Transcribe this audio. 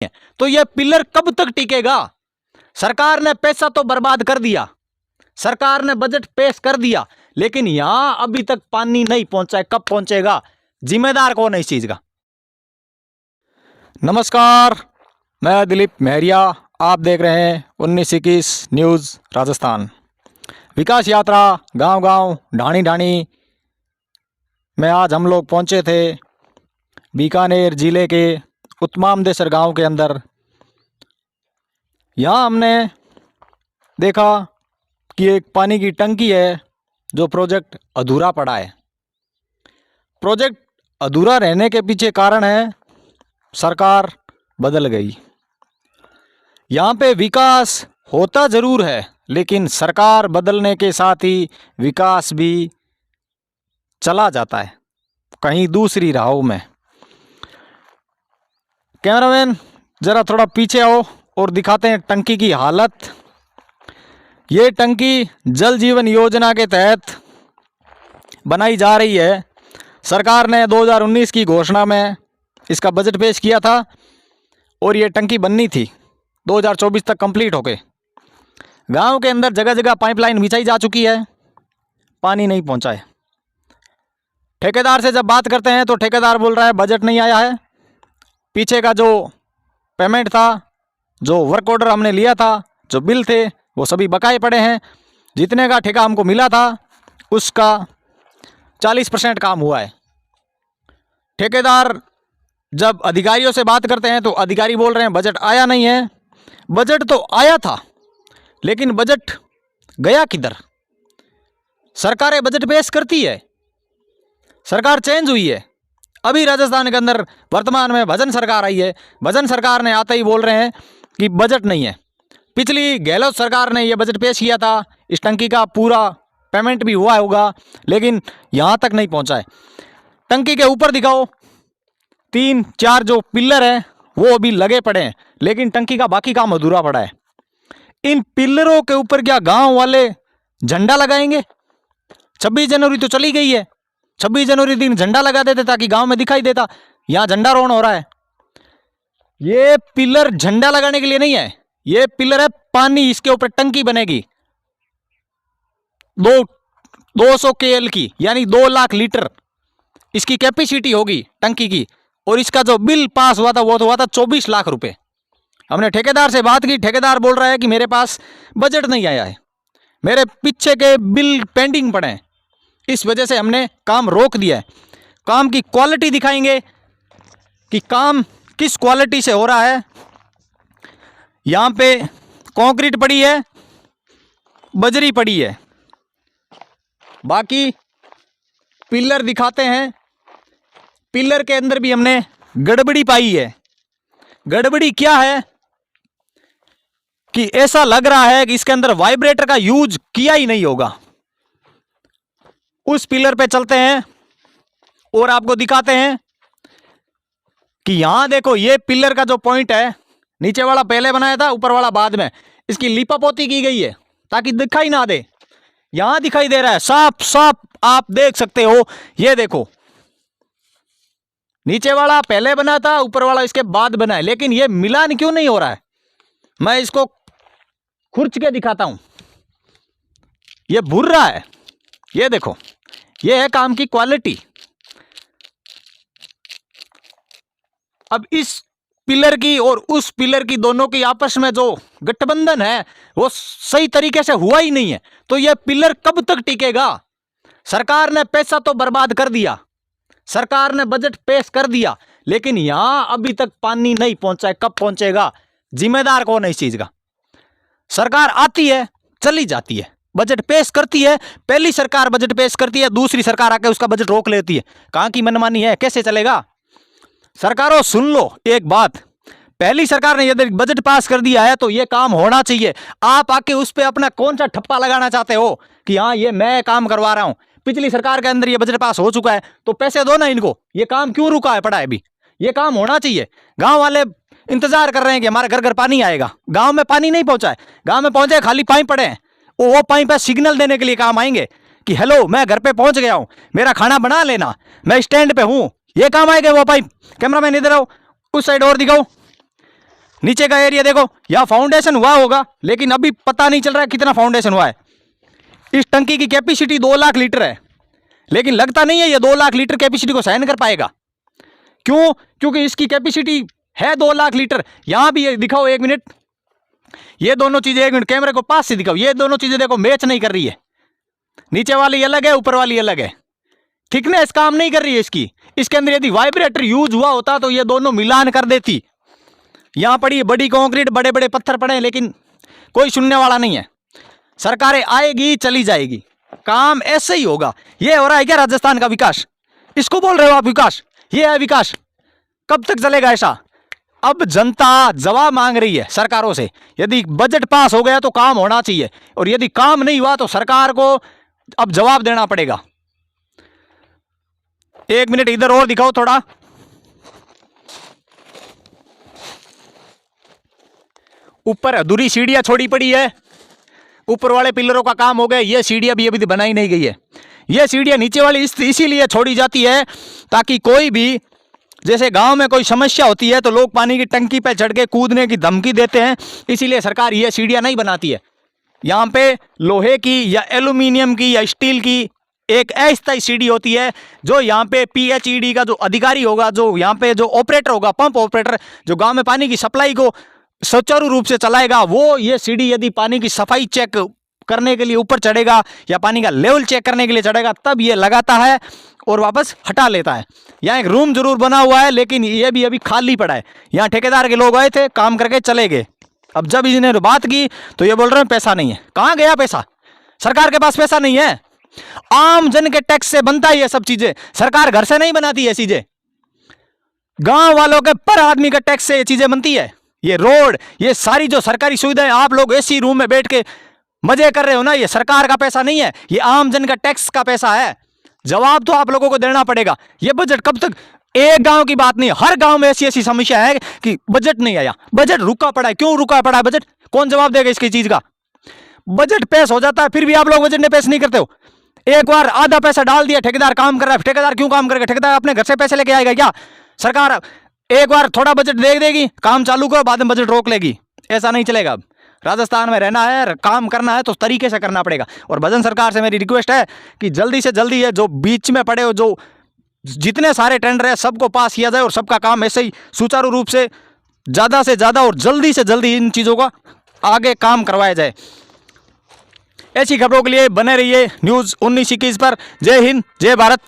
तो यह पिलर कब तक टिकेगा? सरकार ने पैसा तो बर्बाद कर दिया, सरकार ने बजट पेश कर दिया, लेकिन यहां अभी तक पानी नहीं पहुंचा है। कब पहुंचेगा? जिम्मेदार कौन है इस चीज का? नमस्कार, मैं दिलीप महरिया, आप देख रहे हैं 1921 न्यूज़ राजस्थान। विकास यात्रा गांव-गांव, ढाणी-ढाणी में आज हम लोग पहुंचे थे बीकानेर जिले के उत्तमामदेसर गांव के अंदर। यहाँ हमने देखा कि एक पानी की टंकी है जो प्रोजेक्ट अधूरा पड़ा है। प्रोजेक्ट अधूरा रहने के पीछे कारण है सरकार बदल गई। यहाँ पे विकास होता ज़रूर है, लेकिन सरकार बदलने के साथ ही विकास भी चला जाता है कहीं दूसरी राहों में। कैमरामैन ज़रा थोड़ा पीछे आओ और दिखाते हैं टंकी की हालत। ये टंकी जल जीवन योजना के तहत बनाई जा रही है। सरकार ने 2019 की घोषणा में इसका बजट पेश किया था और ये टंकी बननी थी 2024 तक कंप्लीट होके। गांव के अंदर जगह जगह पाइपलाइन बिछाई जा चुकी है, पानी नहीं पहुंचा है। ठेकेदार से जब बात करते हैं तो ठेकेदार बोल रहा है बजट नहीं आया है। पीछे का जो पेमेंट था, जो वर्क ऑर्डर हमने लिया था, जो बिल थे, वो सभी बकाए पड़े हैं। जितने का ठेका हमको मिला था उसका 40% काम हुआ है। ठेकेदार जब अधिकारियों से बात करते हैं तो अधिकारी बोल रहे हैं बजट आया नहीं है। बजट तो आया था, लेकिन बजट गया किधर? सरकारें बजट पेश करती है, सरकार चेंज हुई है। अभी राजस्थान के अंदर वर्तमान में भजन सरकार आई है। भजन सरकार ने आते ही बोल रहे हैं कि बजट नहीं है। पिछली गहलोत सरकार ने यह बजट पेश किया था, इस टंकी का पूरा पेमेंट भी हुआ होगा, लेकिन यहाँ तक नहीं पहुँचा है। टंकी के ऊपर दिखाओ, 3-4 जो पिलर हैं वो अभी लगे पड़े हैं, लेकिन टंकी का बाकी काम अधूरा पड़ा है। इन पिलरों के ऊपर क्या गांव वाले झंडा लगाएंगे? 26 जनवरी तो चली गई है, 26 जनवरी दिन झंडा लगा देते ताकि गांव में दिखाई देता। यहाँ झंडारोहण हो रहा है। ये पिलर झंडा लगाने के लिए नहीं है, ये पिलर है पानी, इसके ऊपर टंकी बनेगी 200 KL की, यानी 2 लाख लीटर इसकी कैपेसिटी होगी टंकी की। और इसका जो बिल पास हुआ था वो तो हुआ था 24 लाख रुपए। हमने ठेकेदार से बात की, ठेकेदार बोल रहा है कि मेरे पास बजट नहीं आया है, मेरे पीछे के बिल पेंडिंग पड़े हैं, इस वजह से हमने काम रोक दिया है। काम की क्वालिटी दिखाएंगे कि काम किस क्वालिटी से हो रहा है। यहाँ पे कंक्रीट पड़ी है, बजरी पड़ी है, बाकी पिलर दिखाते हैं। पिलर के अंदर भी हमने गड़बड़ी पाई है। गड़बड़ी क्या है कि ऐसा लग रहा है कि इसके अंदर वाइब्रेटर का यूज किया ही नहीं होगा। उस पिलर पे चलते हैं और आपको दिखाते हैं कि यहां देखो, ये पिलर का जो पॉइंट है, नीचे वाला पहले बनाया था, ऊपर वाला बाद में, इसकी लिपापोती की गई है ताकि दिखाई ना दे। यहां दिखाई दे रहा है साफ साफ, आप देख सकते हो। ये देखो, नीचे वाला पहले बना था, ऊपर वाला इसके बाद बना है, लेकिन ये मिलान क्यों नहीं हो रहा है? मैं इसको खुरच के दिखाता हूं। ये भुर रहा है। ये देखो, ये है काम की क्वालिटी। अब इस पिलर की और उस पिलर की, दोनों की आपस में जो गठबंधन है वो सही तरीके से हुआ ही नहीं है। तो यह पिलर कब तक टिकेगा? सरकार ने पैसा तो बर्बाद कर दिया, सरकार ने बजट पेश कर दिया, लेकिन यहां अभी तक पानी नहीं पहुंचा है। कब पहुंचेगा? जिम्मेदार कौन है इस चीज का? सरकार आती है, चली जाती है, बजट पेश करती है। पहली सरकार बजट पेश करती है, दूसरी सरकार आके उसका बजट रोक लेती है। कहां की मनमानी है? कैसे चलेगा? सरकारों सुन लो एक बात, पहली सरकार ने यदि बजट पास कर दिया है तो यह काम होना चाहिए। आप आके उस पर अपना कौन सा ठप्पा लगाना चाहते हो कि हाँ ये मैं काम करवा रहा हूं? पिछली सरकार के अंदर ये बजट पास हो चुका है तो पैसे दो ना इनको। ये काम क्यों रुका है पड़ा है? अभी ये काम होना चाहिए। गांव वाले इंतजार कर रहे हैं कि हमारे घर घर पानी आएगा। गांव में पानी नहीं पहुंचा है, गांव में पहुंचे खाली पाइप पड़े हैं। वो पाइप है सिग्नल देने के लिए काम आएंगे कि हेलो मैं घर पे पहुंच गया हूं, मेरा खाना बना लेना, मैं स्टैंड पे हूं, ये काम आएगा वो पाइप। कैमरामैन इधर आओ, उस साइड और दिखाओ। नीचे का एरिया देखो, यहाँ फाउंडेशन हुआ होगा लेकिन अभी पता नहीं चल रहा है कितना फाउंडेशन हुआ है। इस टंकी की कैपेसिटी 2 लाख लीटर है, लेकिन लगता नहीं है ये 2 लाख लीटर कैपेसिटी को सहन कर पाएगा। क्यों? क्योंकि इसकी कैपेसिटी है 2 लाख लीटर। यहां भी ये दिखाओ 1 मिनट, ये दोनों चीजें 1 मिनट कैमरे को पास से दिखाओ, ये दोनों चीजें देखो मैच नहीं कर रही है। नीचे वाली अलग है, ऊपर वाली अलग है। थिकनेस काम नहीं कर रही है इसकी। इसके अंदर यदि वाइब्रेटर यूज हुआ होता तो ये दोनों मिलान कर देती। यहां पड़ी बड़ी कंक्रीट, बड़े बड़े पत्थर पड़े हैं, लेकिन कोई सुनने वाला नहीं है। सरकारें आएगी चली जाएगी, काम ऐसे ही होगा। ये हो रहा है क्या राजस्थान का विकास? इसको बोल रहे हो आप विकास? ये है विकास? कब तक चलेगा ऐसा? अब जनता जवाब मांग रही है सरकारों से। यदि बजट पास हो गया तो काम होना चाहिए, और यदि काम नहीं हुआ तो सरकार को अब जवाब देना पड़ेगा। 1 मिनट इधर और दिखाओ थोड़ा। ऊपर अधूरी सीढ़ियां छोड़ी पड़ी है, ऊपर वाले पिलरों का काम हो गया, ये सीढ़ियां भी अभी बनाई नहीं गई है। ये सीढ़ियां नीचे वाली इसीलिए छोड़ी जाती है ताकि कोई भी, जैसे गांव में कोई समस्या होती है तो लोग पानी की टंकी पे चढ़ के कूदने की धमकी देते हैं, इसीलिए सरकार ये सीढ़ियां नहीं बनाती है। यहाँ पे लोहे की या एल्यूमिनियम की या स्टील की एक अस्थायी सीढ़ी होती है, जो यहाँ पे PHED का जो अधिकारी होगा, जो यहाँ पे जो ऑपरेटर होगा, पंप ऑपरेटर, जो गांव में पानी की सप्लाई को सुचारू रूप से चलाएगा, वो ये सीढ़ी यदि पानी की सफाई चेक करने के लिए ऊपर चढ़ेगा या पानी का लेवल चेक करने के लिए चढ़ेगा, तब ये लगाता है और वापस हटा लेता है। यहाँ एक रूम जरूर बना हुआ है, लेकिन ये भी अभी खाली पड़ा है। यहाँ ठेकेदार के लोग आए थे, काम करके चले गए। अब जब इन्होंने बात की तो ये बोल रहे हैं पैसा नहीं है। कहाँ गया पैसा? सरकार के पास पैसा नहीं है। आम जन के टैक्स से बनता है ये सब चीजें, सरकार घर से नहीं बनाती है चीजें। गांव वालों के पर आदमी का टैक्स से ये चीजें बनती है। ये रोड, ये सारी जो सरकारी सुविधाएं आप लोग एसी रूम में बैठ के मजे कर रहे हो ना, ये सरकार का पैसा नहीं है, ये आम जन का टैक्स का पैसा है। जवाब तो आप लोगों को देना पड़ेगा। ये बजट कब तक? एक गांव की बात नहीं, हर गांव में ऐसी ऐसी समस्या है कि बजट नहीं आया, बजट रुका पड़ा है। क्यों रुका पड़ा है बजट? कौन जवाब देगा इसकी चीज का? बजट पेश हो जाता है फिर भी आप लोग बजट में पेश नहीं करते हो। एक बार आधा पैसा डाल दिया, ठेकेदार काम कर रहा है। ठेकेदार क्यों काम करेगा? ठेकेदार अपने घर से पैसे लेके आएगा क्या? सरकार एक बार थोड़ा बजट दे देगी, काम चालू करो, बाद में बजट रोक लेगी। ऐसा नहीं चलेगा। अब राजस्थान में रहना है, काम करना है तो तरीके से करना पड़ेगा। और भजन सरकार से मेरी रिक्वेस्ट है कि जल्दी से जल्दी ये जो बीच में पड़े हो, जो जितने सारे टेंडर है, सबको पास किया जाए और सबका काम ऐसे ही सुचारू रूप से ज़्यादा और जल्दी से जल्दी इन चीज़ों का आगे काम करवाया जाए। ऐसी खबरों के लिए बने रहिए न्यूज़ 1921 पर। जय हिंद, जय भारत।